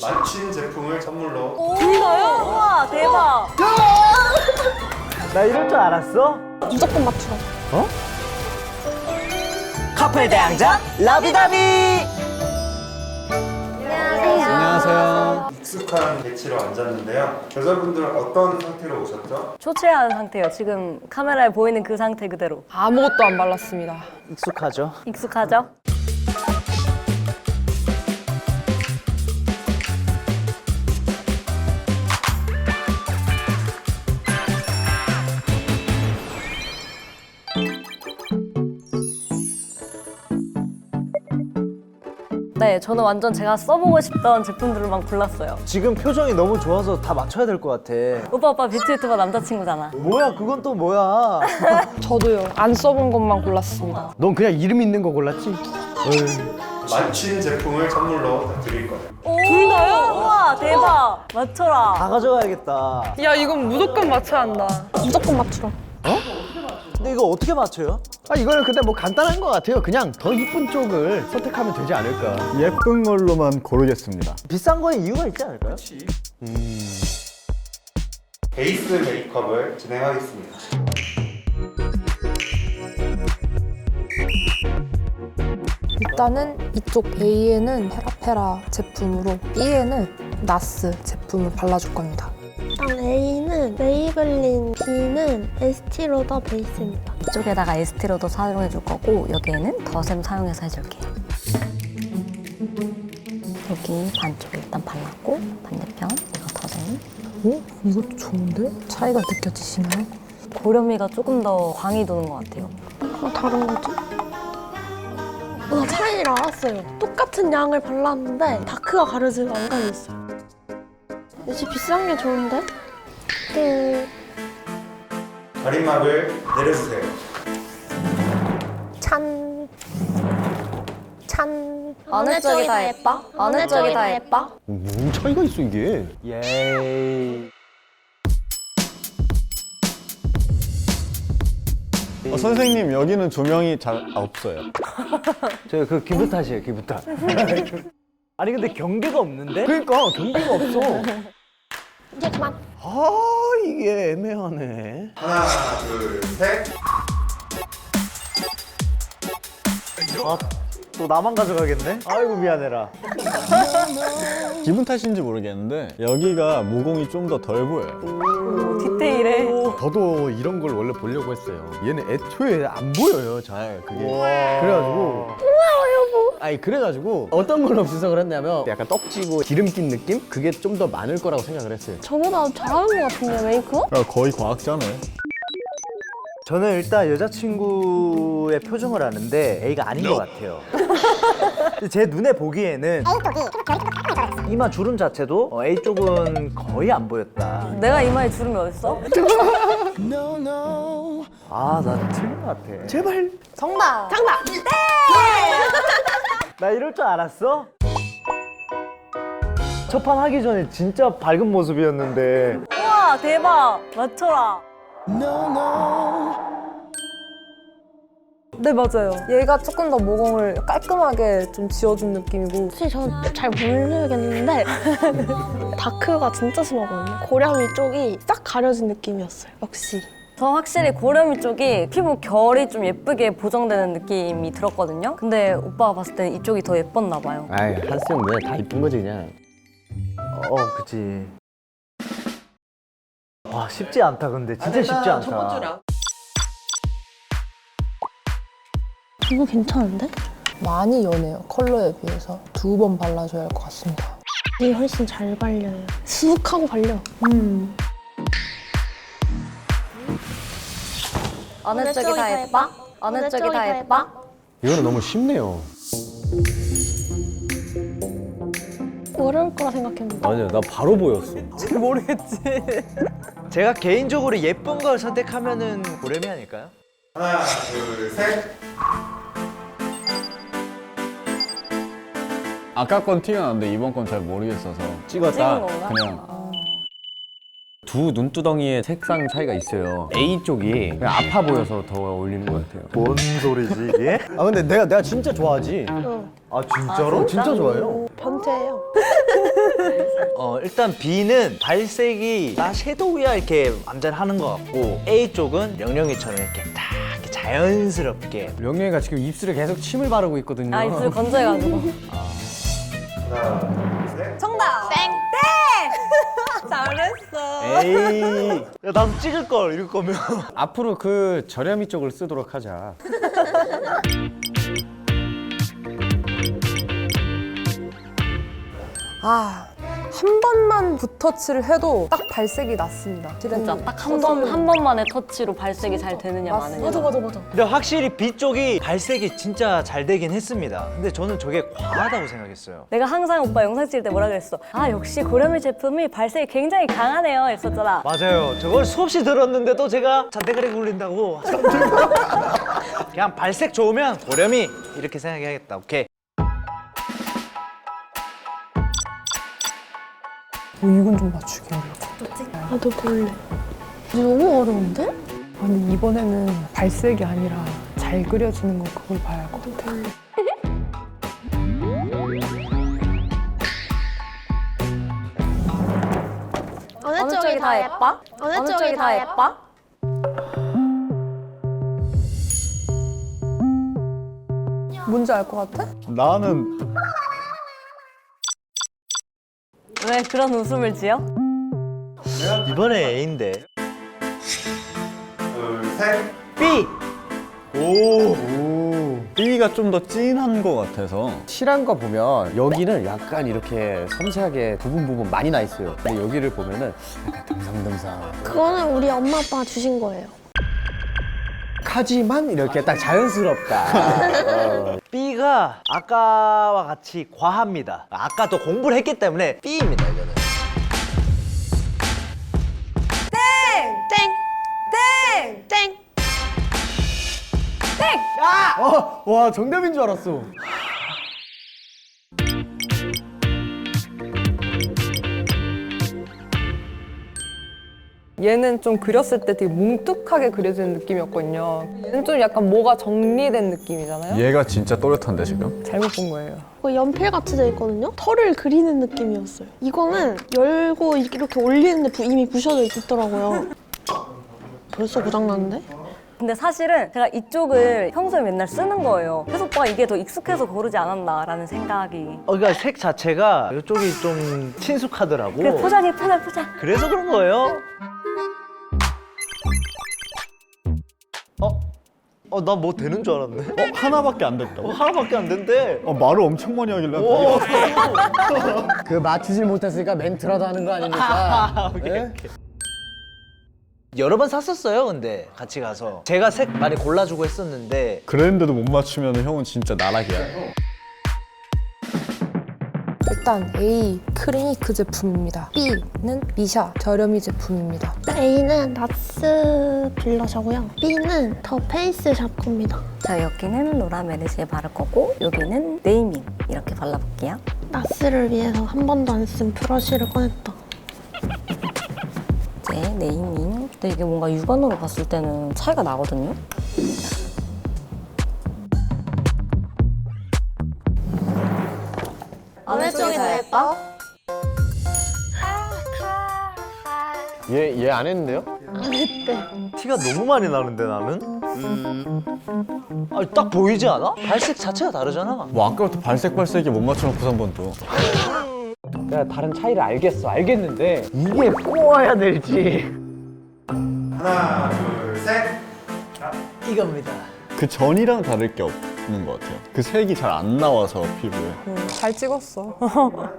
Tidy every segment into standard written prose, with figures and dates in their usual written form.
마친 제품을 선물로. 진짜요? 우와 대박. 나 이럴 줄 알았어? 무조건 맞추라. 어? 커플 대항자 러비더비. 안녕하세요. 익숙한 배치로 앉았는데요. 여자분들은 어떤 상태로 오셨죠? 초췌한 상태예요. 지금 카메라에 보이는 그 상태 그대로. 아무것도 안 발랐습니다. 익숙하죠? 익숙하죠? 네, 저는 완전 제가 써보고 싶던 제품들만 골랐어요. 지금 표정이 너무 좋아서 다 맞춰야 될 것 같아. 오빠 뷰티 유튜버 남자친구잖아. 뭐야 그건 또 뭐야? 저도요. 안 써본 것만 골랐습니다. 넌 그냥 이름 있는 거 골랐지? 마친 제품을 선물로 다 드릴 거예요. 둘 다요? 우와 대박. 맞춰라. 다 가져가야겠다. 야, 이건 무조건 맞춰야 한다. 무조건 맞추라. 근데 이거 어떻게 맞춰요? 아 이거는 근데 뭐 간단한 것 같아요. 그냥 더 이쁜 쪽을 선택하면 되지 않을까. 예쁜 걸로만 고르겠습니다. 비싼 거에 이유가 있지 않을까요? 베이스 메이크업을 진행하겠습니다. 일단은 이쪽 A에는 페라페라 제품으로 B에는 나스 제품을 발라줄 겁니다. 일단 A는 메이블린, B는 에스티로더 베이스입니다. 이쪽에다가 에스티로도 사용해줄 거고 여기에는 덧셈 사용해서 해줄게요. 여기 반쪽 일단 발랐고 반대편 이거 덧셈. 이것도 좋은데? 차이가 느껴지시나요? 고렴이가 조금 더 광이 도는 것 같아요. 다른 거지? 나 차이를 알았어요. 똑같은 양을 발랐는데 다크가 가려지고 안 가려졌어요. 역시 비싼 게 좋은데? 가림막을 내려주세요. 찬. 어느 쪽이 더 예뻐? 어느 쪽이 더 예뻐? 뭔 차이가 있어 이게? 예이. 선생님 여기는 조명이 잘 없어요. 저 그 기분 탓이에요 기분 탓. 아니 근데 경계가 없는데? 그러니까 경계가 없어. 이제 그만. 아 이게 애매하네. 하나, 둘, 셋. 아, 또 나만 가져가겠네? 아이고 미안해라. 기분 탓인지 모르겠는데 여기가 모공이 좀 더 덜 보여요. 오, 디테일해. 저도 이런 걸 원래 보려고 했어요. 얘는 애초에 안 보여요, 잘 그게. 그래가지고. 아니 그래가지고 어떤 걸로 분석을 했냐면 약간 떡지고 기름 낀 느낌? 그게 좀 더 많을 거라고 생각을 했어요. 저보다 잘하는 것 같은데, 메이크업? 거의 과학자네. 저는 일단 여자친구의 표정을 아는데 A가 아닌 것 같아요. 제 눈에 보기에는 이마 주름 자체도 A 쪽은 거의 안 보였다. 내가 이마에 주름이 어딨어? 아, 나 틀린 것 같아. 제발. 정답! 정답! 나 이럴 줄 알았어? 첫 판 하기 전에 진짜 밝은 모습이었는데. 우와 대박. 맞춰라. 네, 맞아요. 얘가 조금 더 모공을 깔끔하게 좀 지워준 느낌이고. 사실 저는 잘 모르겠는데 다크가 진짜 심하거든요. 고렴이 쪽이 싹 가려진 느낌이었어요. 역시. 저 확실히 고렴이 쪽이 피부 결이 좀 예쁘게 보정되는 느낌이 들었거든요. 근데 오빠가 봤을 때는 이쪽이 더 예뻤나 봐요. 아이 한스 형 눈에 다 이쁜 거지 그냥. 그치. 와, 쉽지 않다, 근데. 진짜 쉽지 않다. 이거 괜찮은데? 많이 연해요. 컬러에 비해서 2번 발라줘야 할 것 같습니다. 이게 훨씬 잘 발려요. 쑥하고 발려. 어느 쪽이 더 예뻐? 어느 쪽이 더 예뻐? 이거는 너무 쉽네요. 어려울 거라 생각했는데. 아니야 나 바로 보였어. 잘 모르겠지. 제가 개인적으로 예쁜 걸 선택하면은 고렴이 아닐까요? 하나, 둘, 셋. 아까 건 티가 나는데 이번 건 잘 모르겠어서 찍은 찍었다 건가? 그냥. 두 눈두덩이의 색상 차이가 있어요. A 쪽이 그냥 아파 보여서 더 어울리는 것 같아요. 뭔 소리지, 이게? 아 근데 내가 진짜 좋아하지. 아 진짜로? 진짜 좋아요. 변태예요. 일단 B는 발색이 나 섀도우야 이렇게 암전하는 것 같고 A 쪽은 영영이처럼 이렇게 딱 이렇게 자연스럽게. 명령이가 지금 입술에 계속 침을 바르고 있거든요. 아 입술 건조해가지고. 하나, 둘, 셋. 정답. 땡. 잘했어. 에이, 야 나도 찍을 걸 이럴 거면. 앞으로 그 저렴이 쪽을 쓰도록 하자. 아, 한 번만 붓터치를 해도 딱 발색이 났습니다. 진짜 딱 한 번만의 터치로 발색이 잘 되느냐 마느냐. 맞아. 근데 확실히 B 쪽이 발색이 진짜 잘 되긴 했습니다. 근데 저는 저게 과하다고 생각했어요. 내가 항상 오빠 영상 찍을 때 뭐라 그랬어? 아 역시 고려미 제품이 발색이 굉장히 강하네요 했었잖아. 맞아요. 저걸 수없이 들었는데도 제가 잔대가리 굴린다고. 그냥 발색 좋으면 고렴이 이렇게 생각해야겠다. 오케이. 이건 좀 맞추기 어려워. 나도 볼래. 너무 어려운데? 아니 이번에는 발색이 아니라 잘 그려지는 거 그걸 봐야 할 것 같아. 어느 쪽이 더 예뻐? 어느 쪽이 더 예뻐? 뭔지 알 것 같아? 나는 왜 그런 웃음을 지어? 이번에 A인데. 둘, 셋. B. B가 좀 더 진한 것 같아서 칠한 거 보면 여기는 약간 이렇게 섬세하게 부분 많이 나 있어요. 근데 여기를 보면은 약간 듬성듬성. 그거는 우리 엄마 아빠가 주신 거예요. 하지만 이렇게 딱 자연스럽다. B가 아까와 같이 과합니다. 아까 또 공부를 했기 때문에 B입니다, 이거는. 땡! 와 정답인 줄 알았어. 얘는 좀 그렸을 때 되게 뭉툭하게 그려지는 느낌이었거든요. 얘는 좀 약간 뭐가 정리된 느낌이잖아요. 얘가 진짜 또렷한데 지금? 잘못 본 거예요. 그 연필 같이 돼 있거든요? 털을 그리는 느낌이었어요. 이거는 열고 이렇게 올리는데 이미 부셔져 있더라고요. 벌써 고장났는데? 근데 사실은 제가 이쪽을 평소에 맨날 쓰는 거예요. 그래서 오빠가 이게 더 익숙해서 고르지 않았나라는 생각이. 그러니까 색 자체가 이쪽이 좀 친숙하더라고. 그래 포장. 그래서 그런 거예요? 나 뭐 되는 줄 알았네. 하나밖에 안 됐다고? 하나밖에 안 된대. 말을 엄청 많이 하길래 그 맞추질 못했으니까 멘트라도 하는 거 아닙니까? 네? 여러 번 샀었어요, 근데 같이 가서. 제가 색 많이 골라주고 했었는데. 그랬는데도 못 맞추면 형은 진짜 나락이야. 일단 A 크리니크 제품입니다. B는 미샤 저렴이 제품입니다. A는 나스 블러셔고요. B는 더 페이스 샵 겁니다. 자 여기는 로라 메르시에 바를 거고 여기는 네이밍 이렇게 발라볼게요. 나스를 위해서 한 번도 안 쓴 브러쉬를 꺼냈다. 이제 네이밍. 근데 이게 뭔가 육안으로 봤을 때는 차이가 나거든요. 어느 쪽이 더 예뻐? 얘 안 했는데요? 티가 너무 많이 나는데, 나는? 아니, 딱 보이지 않아? 발색 자체가 다르잖아. 뭐 아까부터 발색이 못 맞춰놓고서 한 번 또. 내가 다른 차이를 알겠는데 이게 꼬아야 될지. 하나, 둘, 셋. 이겁니다. 그 전이랑 다를 게 없는 것 같아요. 그 색이 잘 안 나와서 피부에. 잘 찍었어.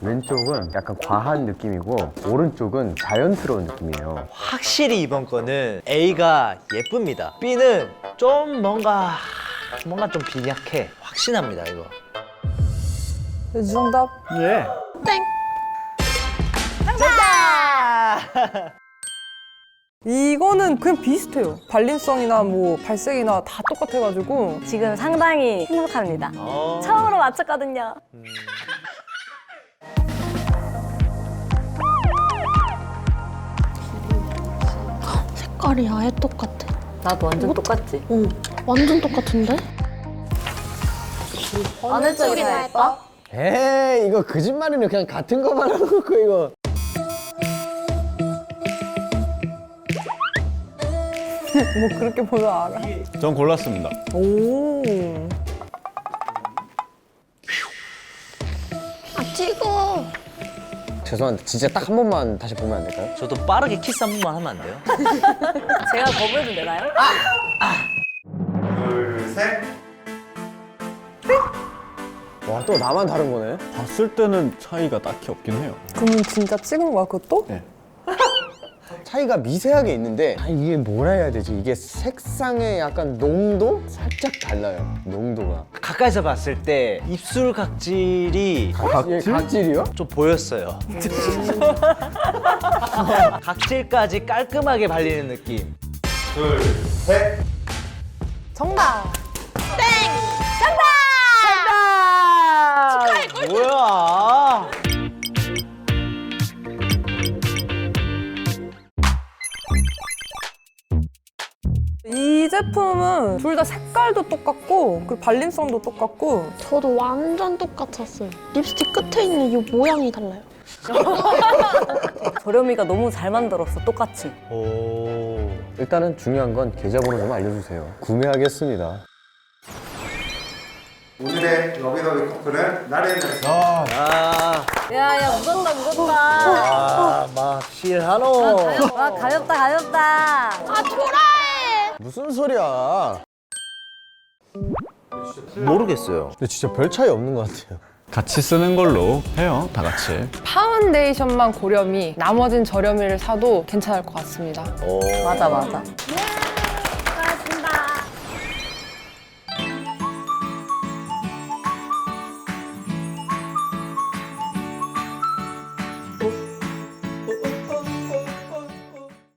왼쪽은 약간 과한 느낌이고 오른쪽은 자연스러운 느낌이에요. 확실히 이번 거는 A가 예쁩니다. B는 좀 뭔가 좀 빈약해. 확신합니다, 이거. 정답. 예. 땡! 이거는 그냥 비슷해요. 발림성이나 뭐 발색이나 다 똑같아가지고 지금 상당히 행복합니다. 처음으로 맞췄거든요. 색깔이 아예 똑같아. 나도 완전 똑같지? 응, 완전 똑같은데? 어느 쪽이 더 예뻐? 에이 이거 거짓말이네. 그냥 같은 거 말해놓고 이거. 뭐 그렇게 보면 알아. 전 골랐습니다. 오. 아 찍어. 죄송한데 진짜 딱 한 번만 다시 보면 안 될까요? 저도 빠르게 키스 한 번만 하면 안 돼요? 제가 거부해도 되나요? 둘, 셋. 와 또 나만 다른 거네. 봤을 때는 차이가 딱히 없긴 해요. 그러면 진짜 찍은 거야 그것도? 차이가 미세하게 있는데 이게 뭐라 해야 되지? 이게 색상의 약간 농도? 살짝 달라요. 농도가. 가까이서 봤을 때 입술 각질이 각질이요? 좀 보였어요. 각질까지 깔끔하게 발리는 느낌. 둘, 셋. 정답. 뭐야? 이 제품은 둘 다 색깔도 똑같고 그리고 발림성도 똑같고 저도 완전 똑같았어요. 립스틱 끝에 있는 이 모양이 달라요. 저렴이가 너무 잘 만들었어, 똑같이. 오. 일단은 중요한 건 계좌번호 좀 알려주세요. 구매하겠습니다. 오늘의 러비더비 커플은 나래는 아, 야, 무섭다, 무섭다. 막 실하노. 와, 가볍다, 가볍다. 아 초라해. 무슨 소리야? 모르겠어요. 근데 진짜 별 차이 없는 것 같아요. 같이 쓰는 걸로 해요, 다 같이. 파운데이션만 고렴이 나머진 저렴이를 사도 괜찮을 것 같습니다. 오. 맞아, 맞아.